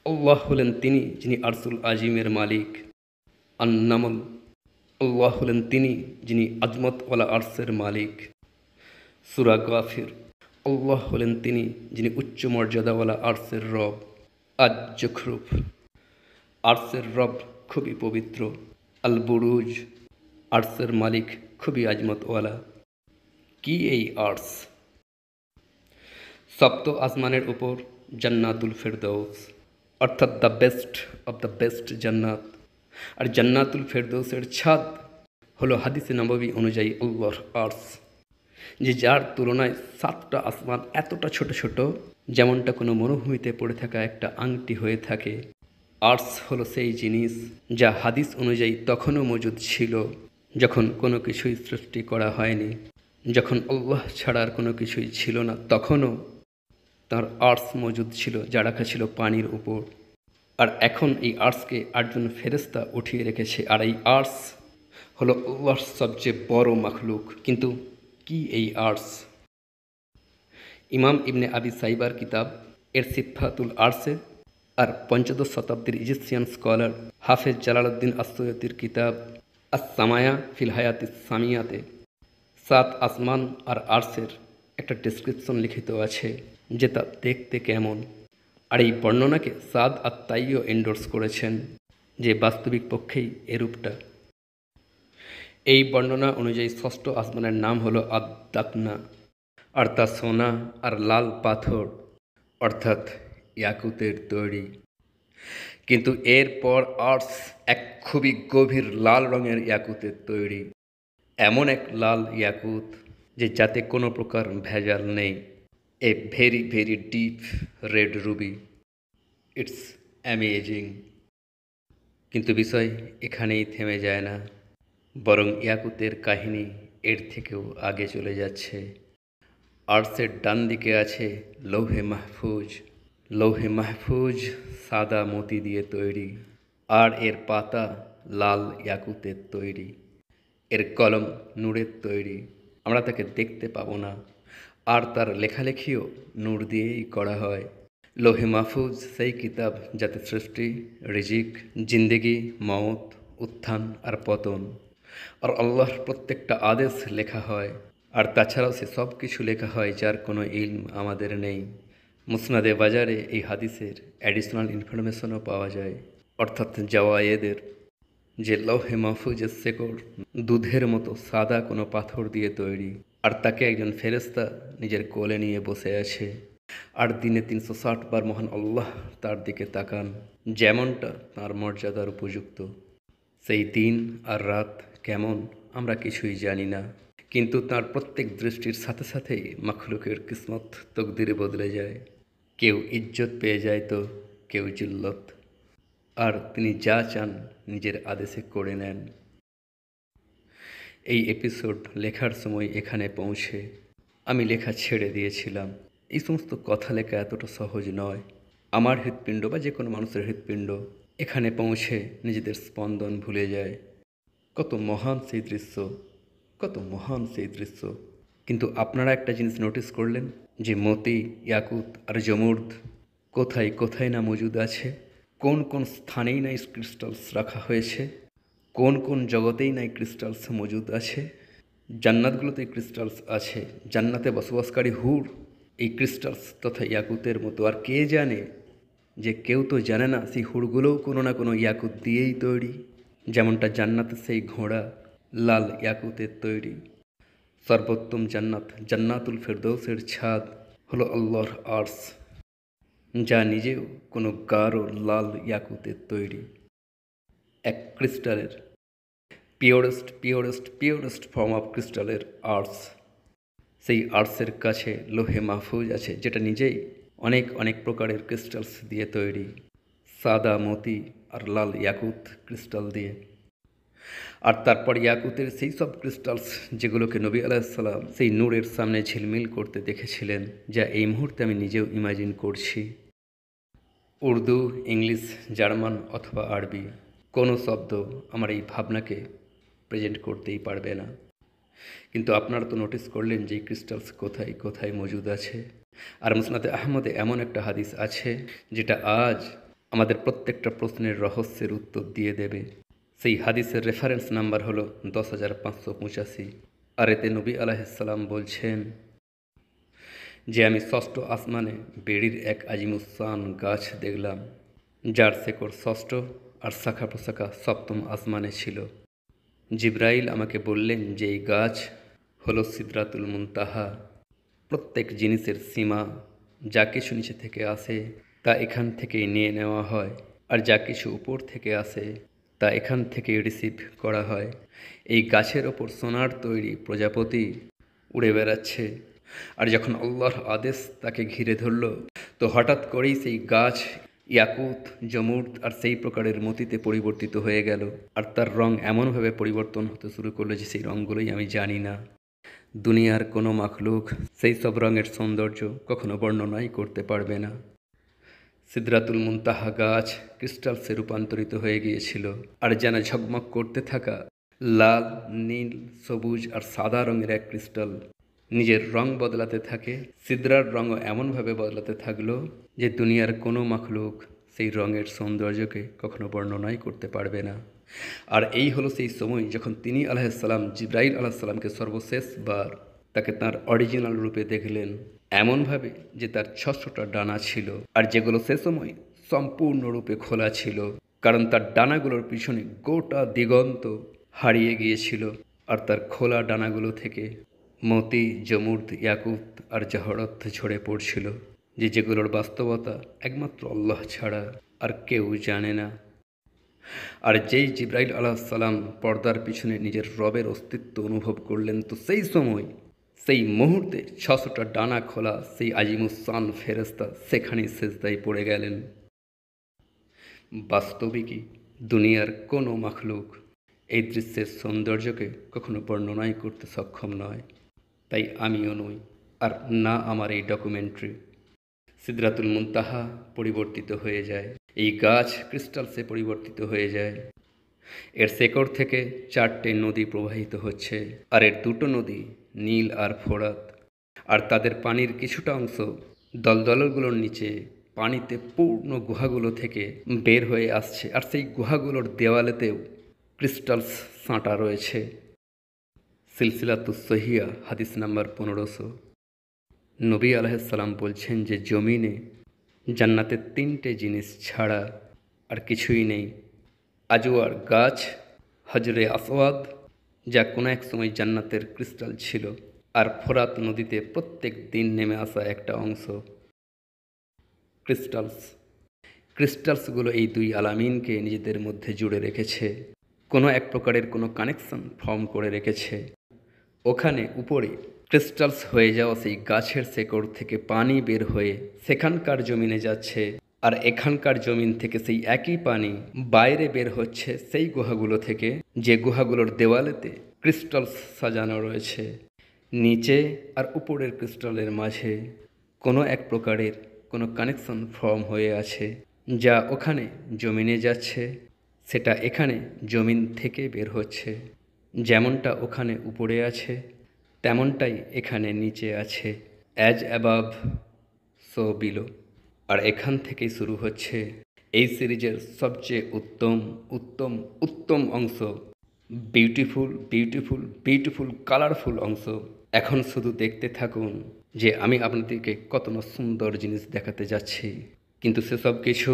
আল্লাহ হলেন তিনি যিনি আরশুল আজিমের মালিক। আন-নামল, আল্লাহ হলেন তিনি যিনি আজমতওয়ালা আরশের মালিক। সূরা গাফির, আল্লাহ হলেন তিনি যিনি উচ্চ মর্যাদাওয়ালা আরশের রব। আজ-জুখরুফ, আরশের রব খুবই পবিত্র। আল বুরুজ, আরশের মালিক খুবই আজমতওয়ালা। কি এই আরশ? সপ্ত আসমানের উপর জান্নাতুল ফেরদৌস, অর্থাৎ the best of the best জান্নাত। আর জান্নাতুল ফেরদৌসের ছাদ হলো হাদিসে নববী অনুযায়ী আল্লাহর আরশ। যে যার তুলনায় 7টা আসমান এতটা ছোট ছোট, যেমনটা কোনো মরুভূমিতে পড়ে থাকা একটা আংটি হয়ে থাকে। আর্স হলো সেই জিনিস যা হাদিস অনুযায়ী তখনও মজুদ ছিল যখন কোনো কিছুই সৃষ্টি করা হয়নি, যখন আল্লাহ ছাড়া আর কোনো কিছুই ছিল না, তখনও তার আর্স মজুদ ছিল, যা রাখা ছিল পানির উপর। আর এখন এই আর্সকে 8জন ফেরেশতা উঠিয়ে রেখেছে। আর এই আর্স হলো আল্লাহর সবচেয়ে বড় মাখলুক। কিন্তু কি এই আর্স? ইমাম ইবনে আবি সাইবার কিতাব এর সিফাতুল আর্সে, আর পঞ্চদশ শতাব্দীর ইজিপসিয়ান স্কলার হাফেজ জালালউদ্দিন আসসুয়ুতির কিতাব আস-সামায়া ফিল হায়াতিস সামিয়াতে 7 আসমান আর আর্সের একটা ডেসক্রিপশন লিখিত আছে, যে তা দেখতে কেমন। আর এই বর্ণনাকে সাদ আত-তাইও এন্ডোর্স করেছেন, যে বাস্তবিক পক্ষেই এরূপটা। এই বর্ণনা অনুযায়ী ষষ্ঠ আসমানের নাম হলো আদ-দাকনা, আর তা সোনা আর লাল পাথর অর্থাৎ ইয়াকুতের তৈরি। কিন্তু এরপর আর্স এক খুবই গভীর লাল রঙের ইয়াকুতের তৈরি, এমন এক লাল ইয়াকুত যে যাতে কোনো প্রকার ভেজাল নেই। A very very deep red Ruby, it's amazing. কিন্তু বিষয় এখানেই থেমে যায় না, বরং ইয়াকুতের কাহিনী এর থেকেও আগে চলে যাচ্ছে। আর্সের ডান দিকে আছে লৌহে মাহফুজ। লৌহে মাহফুজ সাদা মতি দিয়ে তৈরি, আর এর পাতা লাল ইয়াকুতের তৈরি। এর কলম নূরের তৈরি, আমরা তাকে দেখতে পাবো না, আর তার লেখালেখিও নূর দিয়েই করা হয়। লৌহে মাহফুজ সেই কিতাব যাতে সৃষ্টি, রিজিক, জিন্দেগি, মওত, উত্থান আর পতন আর আল্লাহর প্রত্যেকটা আদেশ লেখা হয়। আর তাছাড়াও সে সব কিছু লেখা হয় যার কোনো ইলম আমাদের নেই। মুসনাদে বাজারে এই হাদিসের অ্যাডিশনাল ইনফরমেশনও পাওয়া যায়, অর্থাৎ জাওয়ায়েদের, যে লৌহে মাহফুজের শেকড় দুধের মতো সাদা কোনো পাথর দিয়ে তৈরি, আর তাকে একজন ফেরেশতা নিজের কোলে নিয়ে বসে আছে। আর দিনে 360 বার মহান আল্লাহ তার দিকে তাকান, যেমনটা তার মর্যাদার উপযুক্ত। সেই দিন আর রাত কেমন আমরা কিছুই জানি না, কিন্তু তার প্রত্যেক দৃষ্টির সাথে সাথেই মাখলুকের কিসমত তকদিরে বদলে যায়। কেউ ইজ্জত পেয়ে যায় তো কেউ জিল্লত, আর তিনি যা চান নিজের আদেশে করে নেন। এই এপিসোড লেখার সময় এখানে পৌঁছে আমি লেখা ছেড়ে দিয়েছিলাম। এই সমস্ত কথা লেখা এতটা সহজ নয়। আমার হৃৎপিণ্ড বা যে কোনো মানুষের হৃৎপিণ্ড এখানে পৌঁছে নিজেদের স্পন্দন ভুলে যায়। কত মহান সেই দৃশ্য, কত মহান সেই দৃশ্য। কিন্তু আপনারা একটা জিনিস নোটিস করলেন, যে মতি, ইয়াকুত আর জমুর্দ কোথায় কোথায় না মজুদ আছে, কোন কোন স্থানেই না ক্রিস্টালস রাখা হয়েছে, কোন কোন জগতেই না ক্রিস্টালস মজুদ আছে। জান্নাতগুলোতে ক্রিস্টালস আছে, জান্নাতে বসবাসকারী হুর এই ক্রিস্টালস তথা ইয়াকুতের মতো। আর কে জানে, যে কেউ তো জানে না সেই হুরগুলোও কোনো না কোনো ইয়াকুত দিয়েই তৈরি, যেমনটা জান্নাতের সেই ঘোড়া লাল ইয়াকুতের তৈরি। সর্বোত্তম জান্নাত, জান্নাতুল ফেরদৌসের ছাদ হলো আল্লাহর আর্স, যা নিজেও কোনো গাঢ় লাল ইয়াকুতের তৈরি। এক ক্রিস্টালের purest purest purest form of ক্রিস্টালের আর্স। সেই আর্সের কাছে লোহে মাহফুজ আছে, যেটা নিজেই অনেক অনেক প্রকারের ক্রিস্টালস দিয়ে তৈরি, সাদা মতি আর লাল ইয়াকুত ক্রিস্টাল দিয়ে। আর তারপর ইয়াকুতের সেই সব ক্রিস্টালস যেগুলোকে নবী আলাইহিসসালাম সেই নূরের সামনে ঝিলমিল করতে দেখেছিলেন, যা এই মুহূর্তে আমি নিজেও ইমাজিন করছি। উর্দু, ইংলিশ, জার্মান অথবা আরবি কোনো শব্দ আমার এই ভাবনাকে প্রেজেন্ট করতেই পারবে না। কিন্তু আপনারা তো নোটিস করলেন যে এই ক্রিস্টালস কোথায় কোথায় মজুদ আছে। আর মুসনাদে আহমদে এমন একটা হাদিস আছে যেটা আজ আমাদের প্রত্যেকটা প্রশ্নের রহস্যের উত্তর দিয়ে দেবে। সেই হাদিসের রেফারেন্স নাম্বার হলো 10,585। আর এতে নবী আলাইহিসসালাম বলছেন যে আমি ষষ্ঠ আসমানে বেড়ির এক আজিমুসান গাছ দেখলাম, যার শেকড় ষষ্ঠ আর শাখা প্রশাখা সপ্তম আসমানে ছিল। জিব্রাইল আমাকে বললেন যে এই গাছ হলো সিদরাতুল মুনতাহা। প্রত্যেক জিনিসের সীমা, যা কিছু নিচে থেকে আসে তা এখান থেকেই নিয়ে নেওয়া হয়, আর যা কিছু উপর থেকে আসে তা এখান থেকেই রিসিভ করা হয়। এই গাছের ওপর সোনার তৈরি প্রজাপতি উড়ে বেড়াচ্ছে। আর যখন আল্লাহর আদেশ তাকে ঘিরে ধরল, তো হঠাৎ করেই সেই গাছ ইয়াকুত, জমুর্দ আর সেই প্রকারের মতিতে পরিবর্তিত হয়ে গেল। আর তার রং এমনভাবে পরিবর্তন হতে শুরু করলো যে সেই রঙগুলোই আমি জানি না। দুনিয়ার কোনো মাখলুক সেই সব রঙের সৌন্দর্য কখনো বর্ণনাই করতে পারবে না। সিদরাতুল মুনতাহা গাছ ক্রিস্টালসে রূপান্তরিত হয়ে গিয়েছিল। আর যেন ঝকমক করতে থাকা লাল, নীল, সবুজ আর সাদা রঙের এক ক্রিস্টাল নিজের রং বদলাতে থাকে। সিদরার রঙও এমনভাবে বদলাতে থাকলো যে দুনিয়ার কোনো মাখলুক সেই রঙের সৌন্দর্যকে কখনো বর্ণনাই করতে পারবে না। আর এই হলো সেই সময় যখন তিনি আলাইহিসসালাম জিবরাইল আলাইহিসসালামকে সর্বশেষবার তাকে তার অরিজিনাল রূপে দেখলেন, এমনভাবে যে তার 600টা ডানা ছিল, আর যেগুলো সে সময় সম্পূর্ণরূপে খোলা ছিল, কারণ তার ডানাগুলোর পিছনে গোটা দিগন্ত হারিয়ে গিয়েছিল। আর তার খোলা ডানাগুলো থেকে মতি, জমুর্দ, ইয়াকুত আর জহরত ঝরে পড়ছিল, যেগুলোর বাস্তবতা একমাত্র আল্লাহ ছাড়া আর কেউ জানে না। আর যেই জিবরাইল আলাইহিসসালাম পর্দার পিছনে নিজের রবের অস্তিত্ব অনুভব করলেন, তো সেই সময় সেই মুহূর্তে 600টা ডানা খোলা সেই আজিমুসান ফেরেশতা সেখানেই সেজদায় পড়ে গেলেন। বাস্তবিকই দুনিয়ার কোনো মাখলুক এই দৃশ্যের সৌন্দর্যকে কখনো বর্ণনাই করতে সক্ষম নয়। তাই আমিও নই, আর না আমার এই ডকুমেন্টারি। সিদরাতুল মুনতাহা পরিবর্তিত হয়ে যায়, এই গাছ ক্রিস্টালসে পরিবর্তিত হয়ে যায়। এর শেকড় থেকে 4টে নদী প্রবাহিত হচ্ছে, আর এর 2টো নদী নীল আর ফোরাত। আর তাদের পানির কিছুটা অংশ দলদলগুলোর নিচে পানিতে পূর্ণ গুহাগুলো থেকে বের হয়ে আসছে। আর সেই গুহাগুলোর দেওয়ালেতেও ক্রিস্টালস সাঁটা রয়েছে। সিলসিলাতুস সহিয়া হাদিস নাম্বার 1500। নবী আলাইহিসসালাম বলছেন যে জমিনে জান্নাতের 3টে জিনিস ছাড়া আর কিছুই নেই। আজওয়ার গাছ, হজরে আসওয়াদ যা কোনো এক সময় জান্নাতের ক্রিস্টাল ছিল, আর ফোরাত নদীতে প্রত্যেক দিন নেমে আসা একটা অংশ ক্রিস্টালসগুলো এই 2 আলামিনকে নিজেদের মধ্যে জুড়ে রেখেছে, কোনো এক প্রকারের কোনো কানেকশন ফর্ম করে রেখেছে। ওখানে উপরে ক্রিস্টালস হয়ে যাওয়া সেই গাছের শেকড় থেকে পানি বের হয়ে সেখানকার জমিনে যাচ্ছে, আর এখানকার জমিন থেকে সেই একই পানি বাইরে বের হচ্ছে সেই গুহাগুলো থেকে, যে গুহাগুলোর দেওয়ালেতে ক্রিস্টালস সাজানো রয়েছে। নিচে আর উপরের ক্রিস্টালের মাঝে কোনো এক প্রকারের কোনো কানেকশন ফর্ম হয়ে আছে, যা ওখানে জমিনে যাচ্ছে, সেটা এখানে জমিন থেকে বের হচ্ছে। যেমনটা ওখানে উপরে আছে তেমনটাই এখানে নিচে আছে। As above so below. আর এখান থেকেই শুরু হচ্ছে এই সিরিজের সবচেয়ে উত্তম উত্তম উত্তম অংশ, বিউটিফুল বিউটিফুল বিউটিফুল কালারফুল অংশ। এখন শুধু দেখতে থাকুন যে আমি আপনাদেরকে কত না সুন্দর জিনিস দেখাতে যাচ্ছি। কিন্তু সেসব কিছু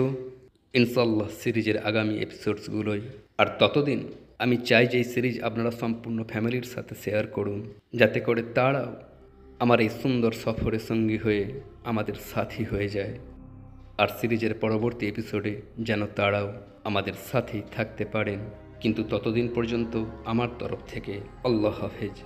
ইনশাআল্লাহ সিরিজের আগামী এপিসোডসগুলোই। আর ততদিন আমি চাই যে এই সিরিজ আপনারা সম্পূর্ণ ফ্যামিলির সাথে শেয়ার করুন, যাতে করে তারাও আমার এই সুন্দর সফরে সঙ্গী হয়ে আমাদের সাথী হয়ে যায়। আর সিরিজের পরবর্তী এপিসোডে যেন তারাও আমাদের সাথেই থাকতে পারেন। কিন্তু ততদিন পর্যন্ত আমার তরফ থেকে আল্লাহ হাফেজ।